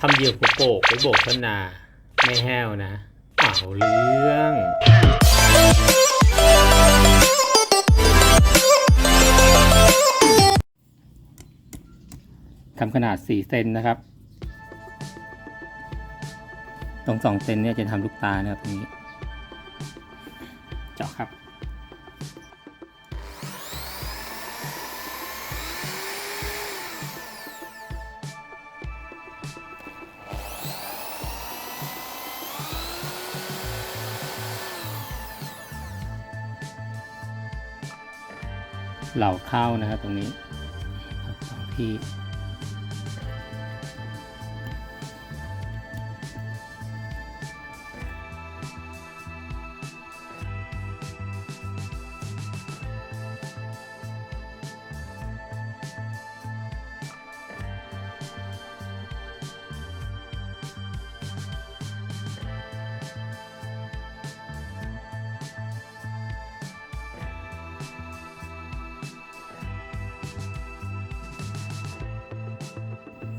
ำเหยื่อหัวโปกไว้โบกพนาไม่แห้วนะเอาเรื่องทำขนาด4 เซนนะครับ ตรง2 เซนเนี่ยจะทำลูกตานะครับตรงนี้เจาะครับเหล่าเข้านะครับตรงนี้2 ที่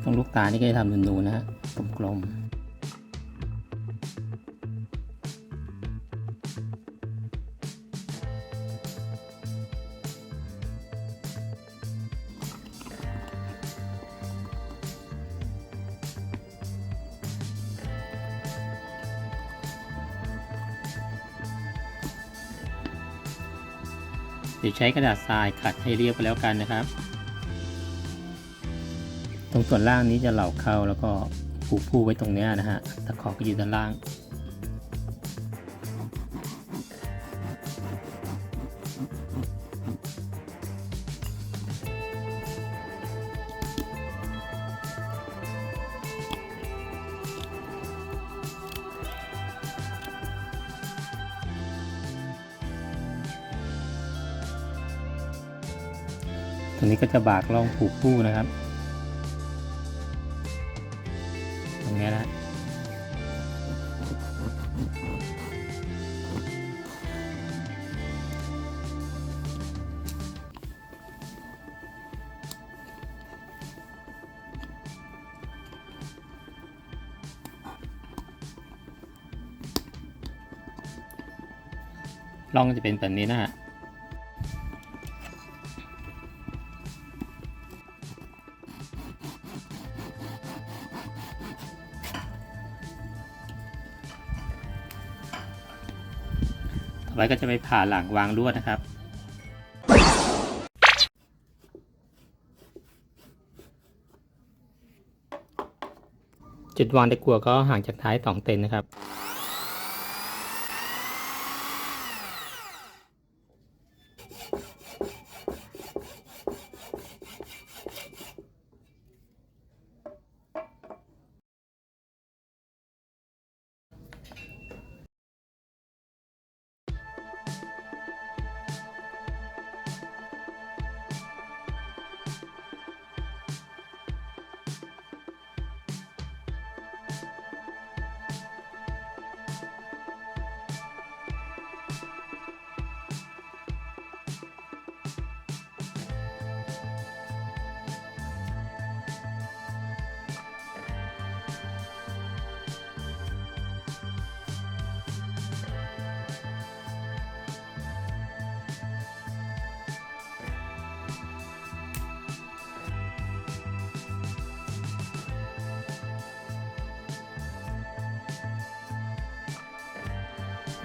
ตรงลูกตานี่ก็จะทำนูนๆนะฮะกลมๆเดี๋ยวใช้กระดาษทรายขัดให้เรียบไปแล้วกันนะครับตรงส่วนล่างนี้จะเหล่าเข้าแล้วก็ผูกผู้ไว้ตรงนี้นะฮะตะขอก็อยู่ด้านล่างตรงนี้ก็จะบากล่องผูกผู้นะครับตรงนี้นะล่องจะเป็นแบบนี้นะฮะต่อไปก็จะไปผ่าหลังวางลวดนะครับจุดวางตะกั่วก็ห่างจากท้าย2 เซนนะครับ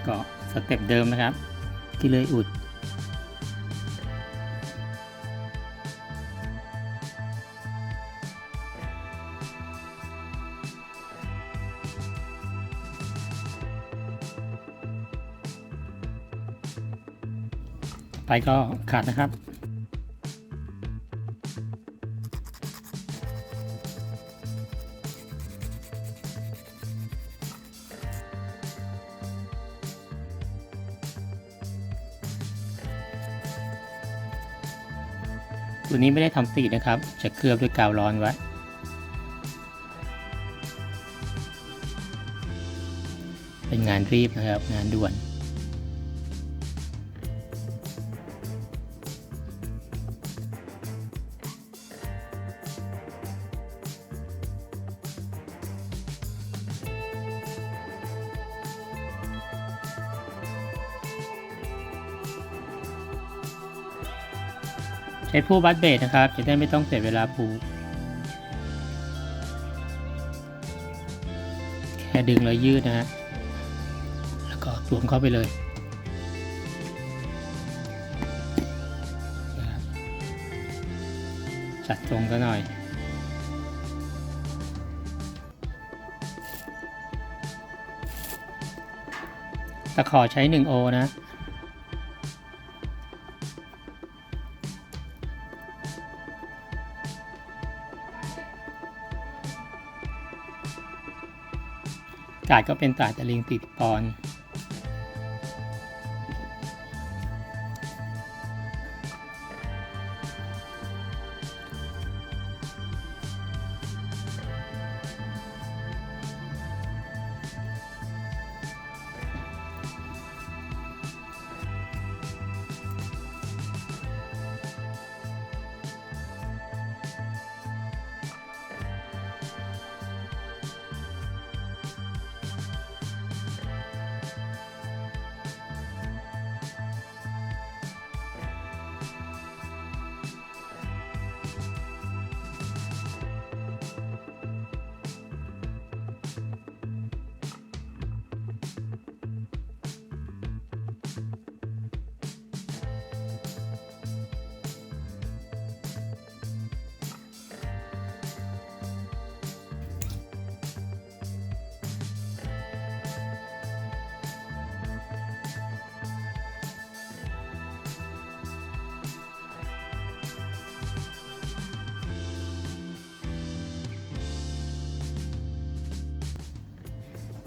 ก็สเต็ปเดิมนะครับที่เลยอุดไปก็ขาดนะครับตัวนี้ไม่ได้ทำสีนะครับจะเคลือบด้วยกาวร้อนไว้เป็นงานรีบนะครับงานด่วน ต ช้ผู้บัดเบสนะครับจะได้ไม่ต้องเสียเวลาผูกแค่ดึงแล้วยืดนะฮะแล้วก็สวมเข้าไปเลยจัดทรงกันหน่อยตะขอใช้1 โอนะกาดก็เป็นสายตะลิง40 ปอนด์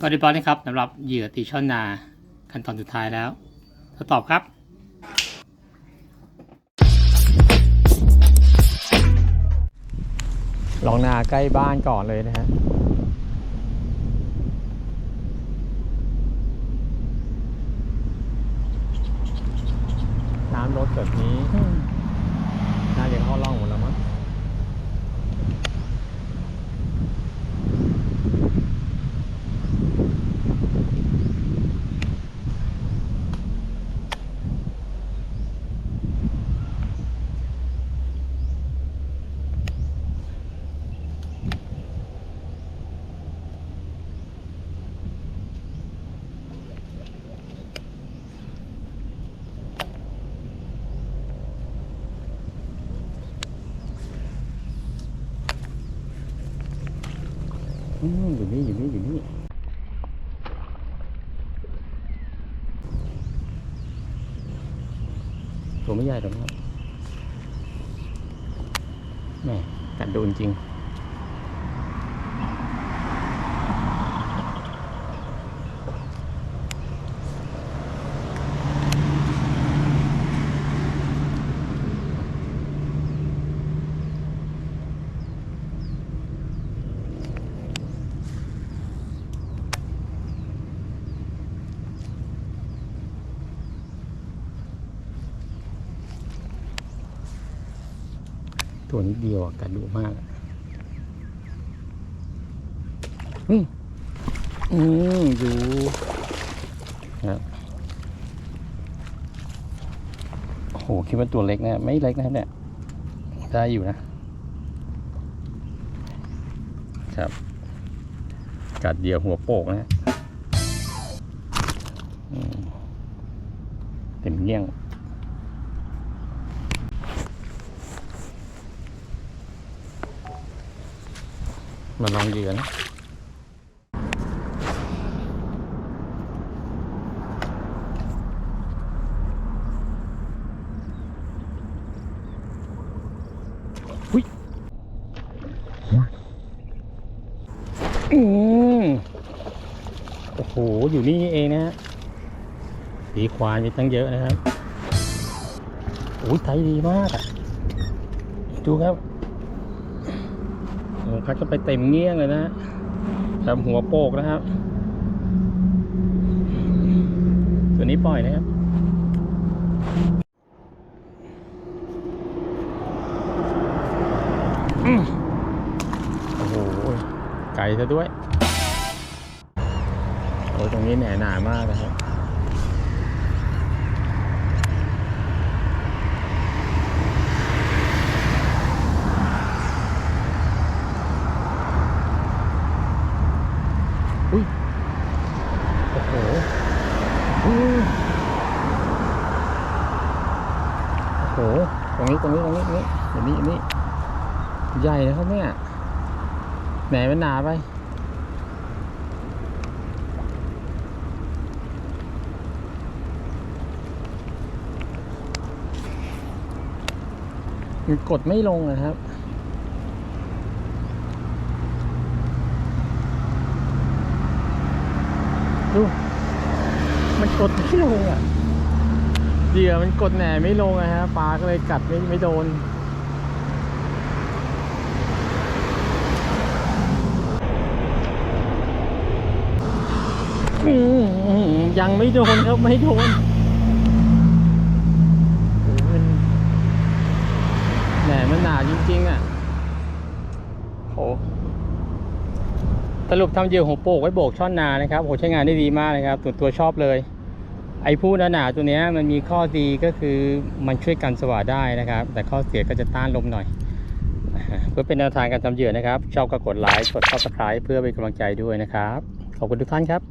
ก็เรียบร้อยนะครับสำหรับเหยื่อตีช่อนนาขั้นตอนสุดท้ายแล้วทดสอบครับลองนาใกล้บ้านก่อนเลยนะฮะน้ำลดแบบนี้น่าจะเข้าร่องหมดแล้วมั้งอยู่นี่ตัวไม่ใหญ่หรอกครับแหมกัดโดนจริงตัวนิดเดียวกัดดุมากอยู่ครับโอ้โหคิดว่าตัวเล็กนะไม่เล็กนะครับเนี่ยได้อยู่นะครับกัดเดียวหัวโปกนะเต็มเงี้ยงมาลองเหยื่อนะอุ้ยโอ้โหอยู่นี่เองนะฮะสีควานมีตั้งเยอะนะครับโอ้ยไทยดีมากดูครับพัดก็ไปเต็มเงี้ยงเลยนะทำหัวโปกนะครับตัวนี้ปล่อยนะครับโอ้โหไกลซะด้วยโอ้ตรงนี้แหน่หนามากนะครับ นี่ใหญ่นะครับเนี่ยแหนมันหนาไปมันกดไม่ลงนะครับดูมันกดไม่ลงอ่ะเหยื่อมันกดแหนไม่ลงอะฮะปลาก็เลยกัดไม่โดนยังไม่โดนครับไม่โดนแหนมันหนาจริงๆอ่ะโหสรุปทำเหยื่อหัวโปกไว้โบกช่อนนานะครับโหใช้งานได้ดีมากเลยครับตัวชอบเลยไอ้ผู้หนาๆตัวนี้มันมีข้อดีก็คือมันช่วยกันสว่านได้นะครับแต่ข้อเสียก็จะต้านลมหน่อยเพื่อเป็นแนวทางการทำเหยื่อนะครับชอบก็กดไลค์กด Subscribe เพื่อเป็นกำลังใจด้วยนะครับขอบคุณทุกท่านครับ